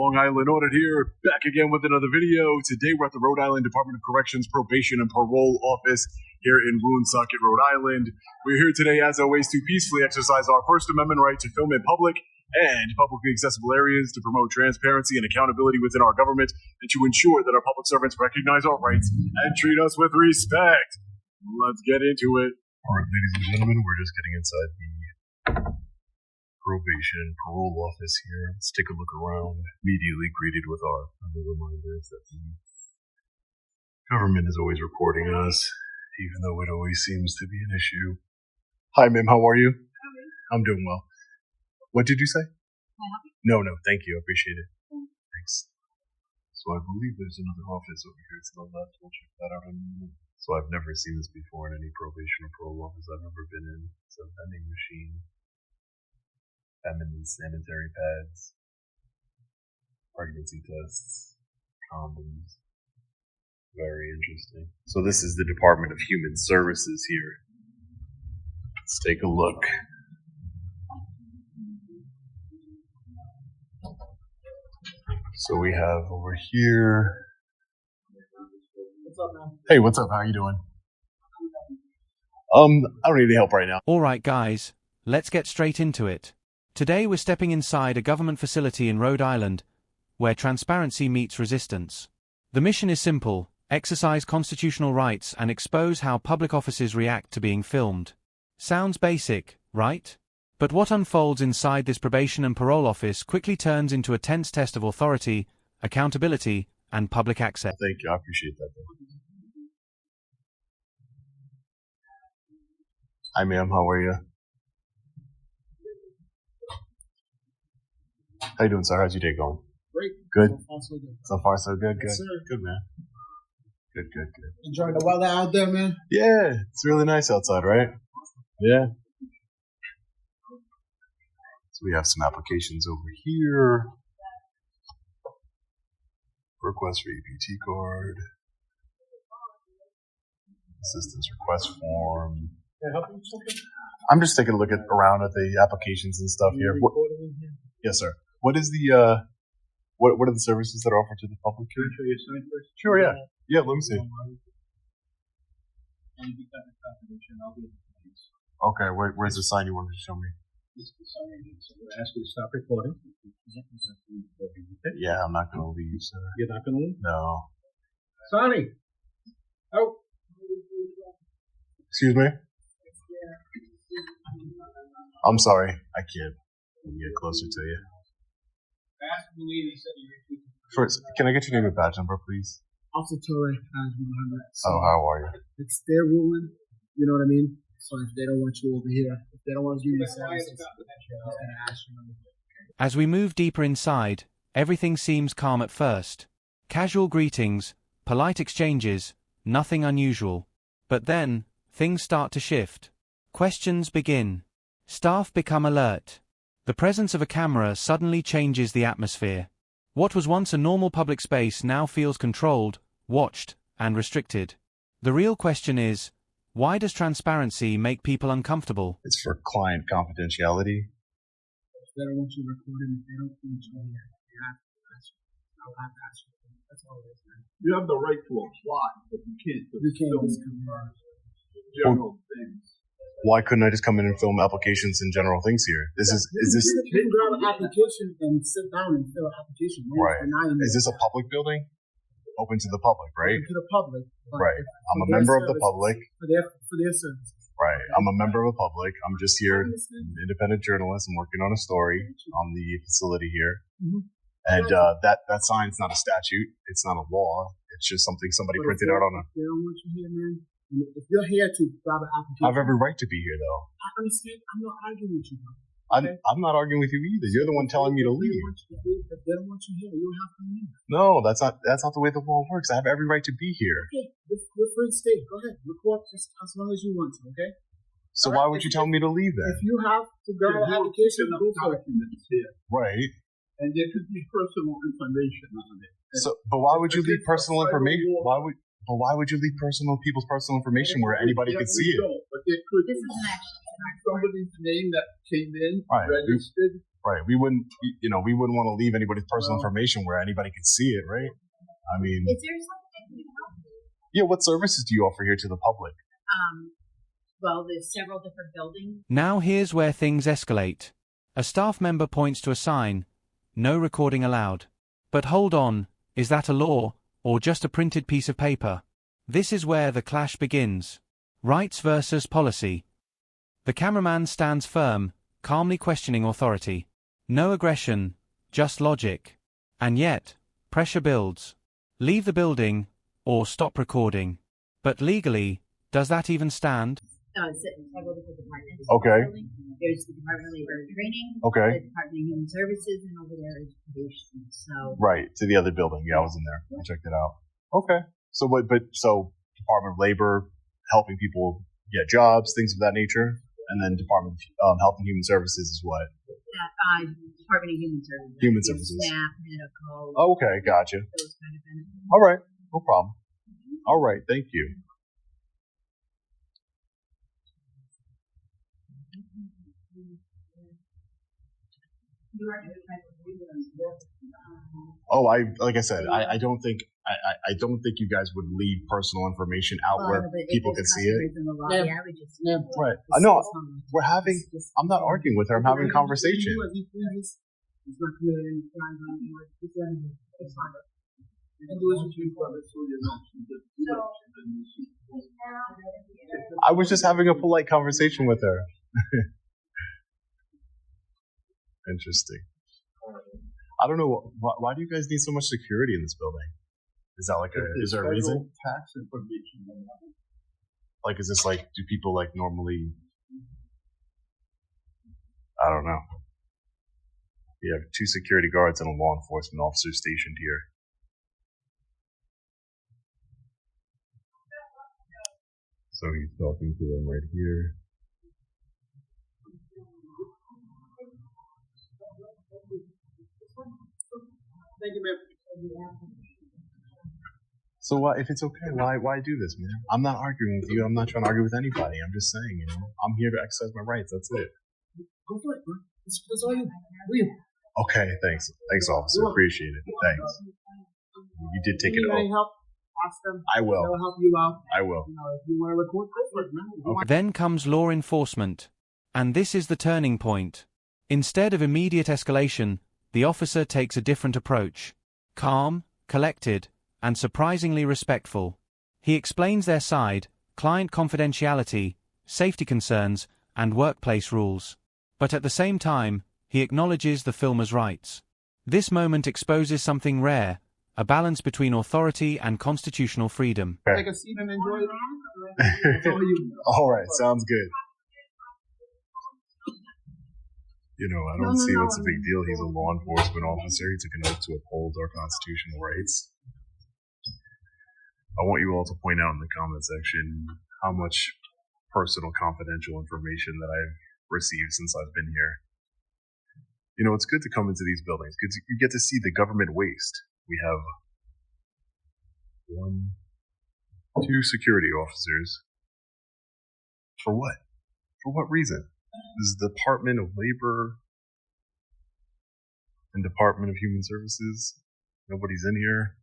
Long Island Audit here, back again with another video. Today we're at the Rhode Island Department of Corrections Probation and Parole Office here in Woonsocket, Rhode Island. We're here today, as always, to peacefully exercise our First Amendment right to film in public and publicly accessible areas to promote transparency and accountability within our government and to ensure that our public servants recognize our rights and treat us with respect. Let's get into it. All right, ladies and gentlemen, we're just getting inside the probation and parole office here. Let's take a look around. Immediately greeted with our reminders that the government is always recording us, even though it always seems to be an issue. Hi, ma'am. How are you? I'm doing well. What did you say? No, thank you. I appreciate it. Thanks. So I believe there's another office over here to the left. We'll check that out in a minute. So I've never seen this before in any probation or parole office I've ever been in. It's a vending machine. Feminine sanitary pads, pregnancy tests, condoms. Very interesting. So this is the Department of Human Services here. Let's take a look. So we have over here. What's up, man? Hey, what's up? How you doing? I don't need any help right now. All right, guys, let's get straight into it. Today we're stepping inside a government facility in Rhode Island, where transparency meets resistance. The mission is simple: exercise constitutional rights and expose how public offices react to being filmed. Sounds basic, right? But what unfolds inside this probation and parole office quickly turns into a tense test of authority, accountability, and public access. Thank you, I appreciate that. Hi, ma'am, how are you? How you doing, sir? How's your day going? Great. Good? So far, so good. So far, so good? Yes, Good. sir. Good, man. Good. Enjoying the weather out there, man? Yeah, it's really nice outside, right? Yeah. So we have some applications over here. Request for EBT card. Assistance request form. Can I help you with something? I'm just taking a look around at the applications and stuff here. Yes, sir. What is the what are the services that are offered to the public here? Can I show you a sign first? Sure, yeah. Yeah, let me see. Okay, where's the sign you wanted to show me? This is the sign. So we'll ask you to stop recording. Yeah, I'm not gonna leave, sir. You're not going to leave? No. Sonny! Oh! Excuse me? I'm sorry, I can't. Let me get closer to you. First, can I get your name and badge number, please? Auditor has 100. So Oh, how are you? it's their ruling, you know what I mean? So if they don't want you over here, if they don't want you in the services, they're going to ask you. As we move deeper inside, everything seems calm at first. Casual greetings, polite exchanges, nothing unusual. But then, things start to shift. Questions begin. Staff become alert. The presence of a camera suddenly changes the atmosphere. What was once a normal public space now feels controlled, watched, and restricted. The real question is, why does transparency make people uncomfortable? It's for client confidentiality. If they don't want you recording, if they don't want you here, you have to ask you. I'll have to ask you. That's all it is, man. You have the right to apply, but you can't You can't film just come here. general things. Why couldn't I just come in and film applications and general things here? Is this You can grab an application and sit down and fill an application. No one's right? denying Is it. this a public building? Open to the public, right? Open to the public. but Right. for I'm a their member of the services, public. For their services. Right. I'm a member of the public. I'm just here, an independent journalist. I'm working on a story on the facility here. Mhm. And that sign's not a statute. It's not a law. It's just something somebody But if printed they- out on a. If they don't want you here, man. If you're here to grab an application, I have every right to be here, though. I understand. I'm not arguing with you, bro. I'm not arguing with you either. You're the one telling me to leave. If they don't want you here, you don't have to leave. No, that's not the way the law works. I have every right to be here. Okay, we're free to stay. Go ahead, record as long as you want to. Okay. So All why right, would if you tell me to leave then? If you have to grab an application, go for it. Documents here, Right. and there could be personal information on it. So, but why would you leave personal Federal information? law. Why would you leave people's personal information where anybody could see it? But there could This be is an action. somebody's name that came in, Right. registered, Right. We wouldn't want to leave anybody's personal information where anybody could see it, right? I mean, is there something that can help you? yeah, what services do you offer here to the public? Well, there's several different buildings. Now here's where things escalate. A staff member points to a sign, "No recording allowed." But hold on, is that a law, or just a printed piece of paper? This is where the clash begins. Rights versus policy. The cameraman stands firm, calmly questioning authority. No aggression, just logic. And yet, pressure builds. Leave the building, or stop recording. But legally, does that even stand? Sit in several different departments. Okay. There's the Department of Labor and Training. Okay. The Department of Human Services, and over there is probation. So. Right, to the other building. Yeah, I was in there. I checked it out. Okay. So so Department of Labor, helping people get jobs, things of that nature. And then Department of Health and Human Services is what? Department of Human Services. Human Services. SNAP, medical. Oh, okay, gotcha. Those kind of benefits. All right, no problem. All right, thank you. Oh, like I said, I don't think you guys would leave personal information out where people can see it. Right. No, we're having. I'm not arguing with her. I'm having a conversation. I was just having a polite conversation with her. Interesting. I don't know. Why do you guys need so much security in this building? Is that is there a reason? Tax information. Like, is this do people normally? I don't know. We have 2 security guards and a law enforcement officer stationed here. So he's talking to them right here. Thank you, ma'am. So if it's okay, why do this, man? I'm not arguing with you. I'm not trying to argue with anybody. I'm just saying, I'm here to exercise my rights. That's it. Go for it, bro. That's all you. William. Okay, thanks. Thanks, officer. Appreciate it. Thanks. You did take it Need off. any help? Ask them. I will. They'll help you out. I will. If you want to record, go for it, man. Okay. Then comes law enforcement. And this is the turning point. Instead of immediate escalation, the officer takes a different approach. Calm, collected, and surprisingly respectful. He explains their side, client confidentiality, safety concerns, and workplace rules. But at the same time, he acknowledges the filmer's rights. This moment exposes something rare, a balance between authority and constitutional freedom. Take a seat and enjoy it. That's all you. All right, sounds good. I don't see what's a big deal. He's a law enforcement officer. He took an oath to uphold our constitutional rights. I want you all to point out in the comment section how much personal confidential information that I've received since I've been here. It's good to come into these buildings because you get to see the government waste. We have 2 security officers. For what? For what reason? This is the Department of Labor and Department of Human Services. Nobody's in here.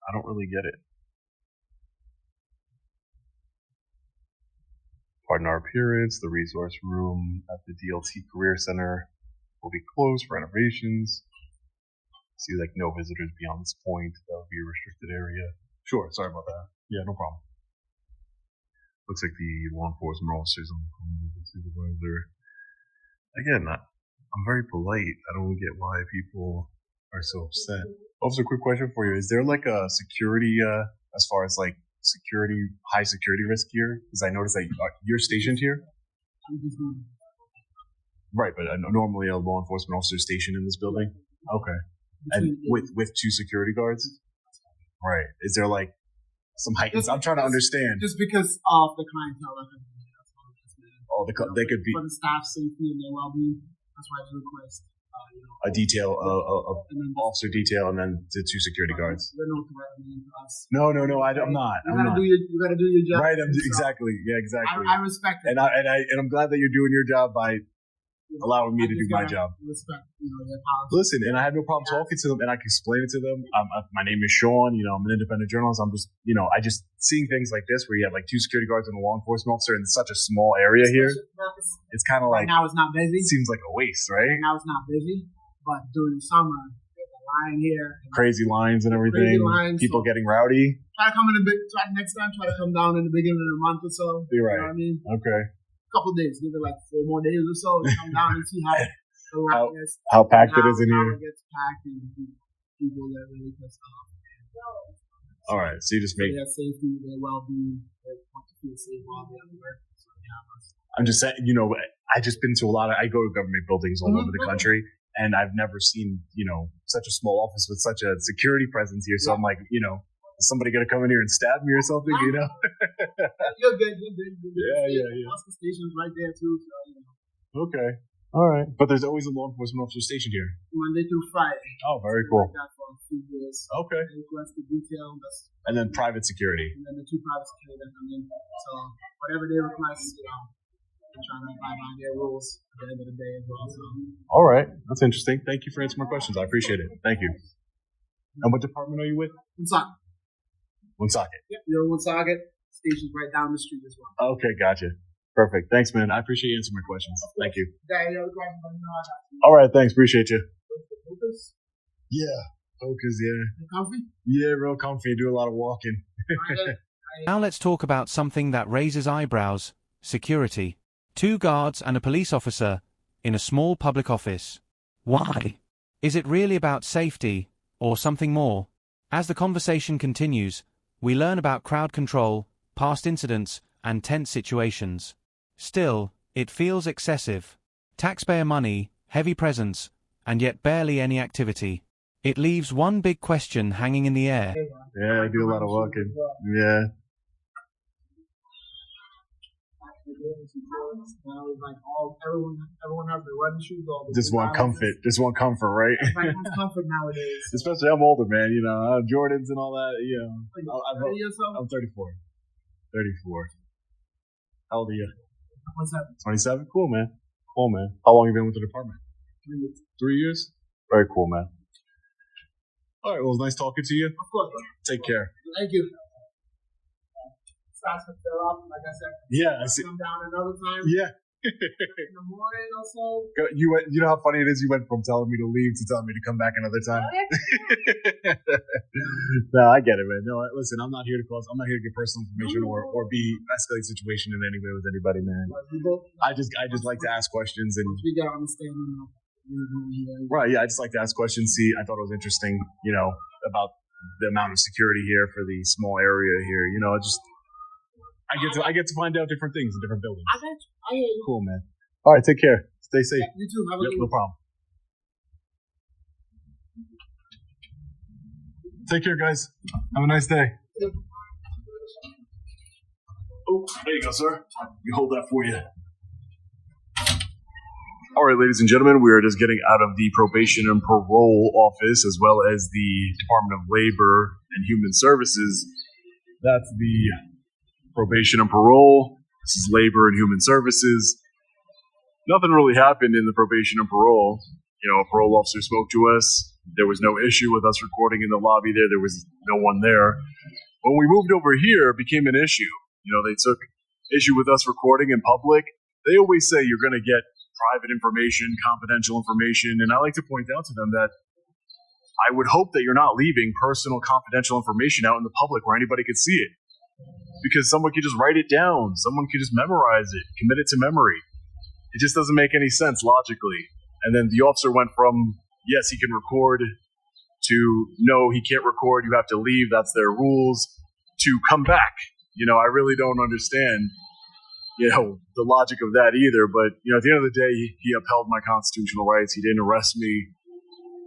I don't really get it. Pardon our appearance. The resource room at the DLT Career Center will be closed for renovations. See, no visitors beyond this point. That would be a restricted area. Sure, sorry about that. Yeah, no problem. Looks like the law enforcement officers on the supervisor. Again, I'm very polite. I don't get why people are so upset. Also, quick question for you. Is there a security, as far as security, high security risk here? Because I noticed that you're stationed here. Right, but normally a law enforcement officer is stationed in this building? Okay. And with 2 security guards? Right. Is there some heightened? I'm trying to understand. Just because of the clientele. They could be for the staff safety and their well-being. That's why I request. A detail, officer detail, and then the 2 security guards. They're not threatening to us. No, I'm not. You gotta do your job. Right, exactly. Yeah, exactly. I respect it. And I'm glad that you're doing your job by allowing me I to do just my gotta job. Respect, their policy. Listen, and I had no problem talking to them, and I could explain it to them. My name is Sean. I'm an independent journalist. I'm just, I just seeing things like this where you have like 2 security guards and a law enforcement officer in such a small area here. It's kind of Right like now it's not busy. it seems like a waste, right? Right now it's not busy, but during the summer, there's a line here. Crazy lines and everything. Crazy lines, People so- getting rowdy. Try to come in next time. Try to come down in the beginning of the month or so. You're You right. know what I mean? Okay. A couple of days, give it like 4 more days or so, and come down and see how the line is. How packed it Now- is in now here. It gets packed and people that really pissed off. All right. So you just For make. their safety, their well-being, they want to feel safe while they're at work. So yeah, I'm just saying. I just been to a lot of. I go to government buildings all over the country, and I've never seen such a small office with such a security presence here. So I'm like, is somebody gonna come in here and stab me or something? You're good. Yeah. Oscar station's right there too. So, Okay. All right. But there's always a law enforcement officer stationed here. Monday through Friday. Oh, very cool. Like that for a few years. Okay. Request the detail. And then private security. And then the 2 private security that come in. So whatever they request, I'm trying to abide by their rules at the end of the day as well. So All right. That's interesting. Thank you for answering my questions. I appreciate it. Thank you. And what department are you with? Woonsocket. Woonsocket. Yep, you're in Woonsocket. Station's right down the street as well. Okay, gotcha. Perfect. Thanks, man. I appreciate you answering my questions. Thank you. Got any other questions? Let me know. I got you. All right. Thanks. Appreciate you. Focus. Yeah. Focus, yeah. You comfy? Yeah, real comfy. Do a lot of walking. Now let's talk about something that raises eyebrows: security. 2 guards and a police officer in a small public office. Why? Is it really about safety or something more? As the conversation continues, we learn about crowd control, past incidents, and tense situations. Still, it feels excessive. Taxpayer money, heavy presence, and yet barely any activity. It leaves one big question hanging in the air. Yeah, I do a lot of walking. Yeah. Now it's like everyone has their running shoes on. Just want comfort. Just want comfort, right? Everyone wants comfort nowadays. Especially I'm older, man. I have Jordans and all that. Are you 30 or so? I'm 34. 34. How old are you? What's that? 27? Cool, man. Cool, man. How long have you been with the department? 3 years. 3 years? Very cool, man. All right. Well, it was nice talking to you. Of course, bro. Take care. Thank you. Starts to fill up, like I said. Yeah, I see. Come down another time. Yeah. In the morning or so. You know how funny it is? You went from telling me to leave to telling me to come back another time. No, I get it, man. No, listen, I'm not here to get personal information or be escalate situation in any way with anybody, man. I just like to ask questions and We got understanding of right, yeah, I just like to ask questions. See, I thought it was interesting, about the amount of security here for the small area here. I get to find out different things in different buildings. I got you. I hear you. Cool, man. All right, take care. Stay safe. Yeah, you too. Have a Yep, good no one. problem. Take care, guys. Have a nice day. Oh, there you go, sir. We hold that for you. All right, ladies and gentlemen, we are just getting out of the probation and parole office as well as the Department of Labor and Human Services. That's the probation and parole. This is Labor and Human Services. Nothing really happened in the probation and parole. A parole officer spoke to us. There was no issue with us recording in the lobby there. There was no one there. When we moved over here, it became an issue. They took issue with us recording in public. They always say you're going to get private information, confidential information, and I like to point out to them that I would hope that you're not leaving personal, confidential information out in the public where anybody could see it. Because someone could just write it down. Someone could just memorize it, commit it to memory. It just doesn't make any sense logically. And then the officer went from, yes, he can record, to no, he can't record, you have to leave, that's their rules, to come back. I really don't understand, the logic of that either. But, at the end of the day, he upheld my constitutional rights. He didn't arrest me.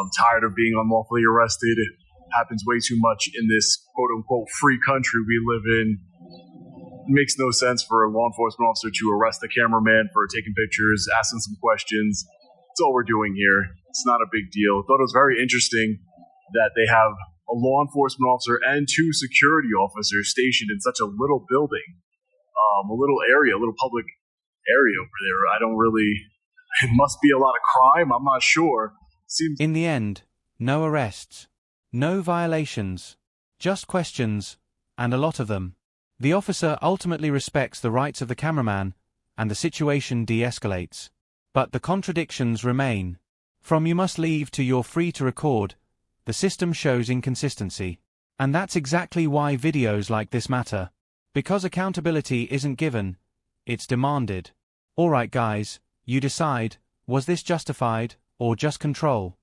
I'm tired of being unlawfully arrested. It happens way too much in this quote-unquote free country we live in. It makes no sense for a law enforcement officer to arrest a cameraman for taking pictures, asking some questions. That's all we're doing here. It's not a big deal. I thought it was very interesting that they have a law enforcement officer and 2 security officers stationed in such a little building, a little area, a little public area over there. I It must be a lot of crime, I'm not sure. Seems In the end, no arrests. No violations. Just questions, and a lot of them. The officer ultimately respects the rights of the cameraman, and the situation de-escalates. But the contradictions remain. From you must leave to you're free to record, the system shows inconsistency. And that's exactly why videos like this matter. Because accountability isn't given, it's demanded. Alright guys, you decide, was this justified, or just control?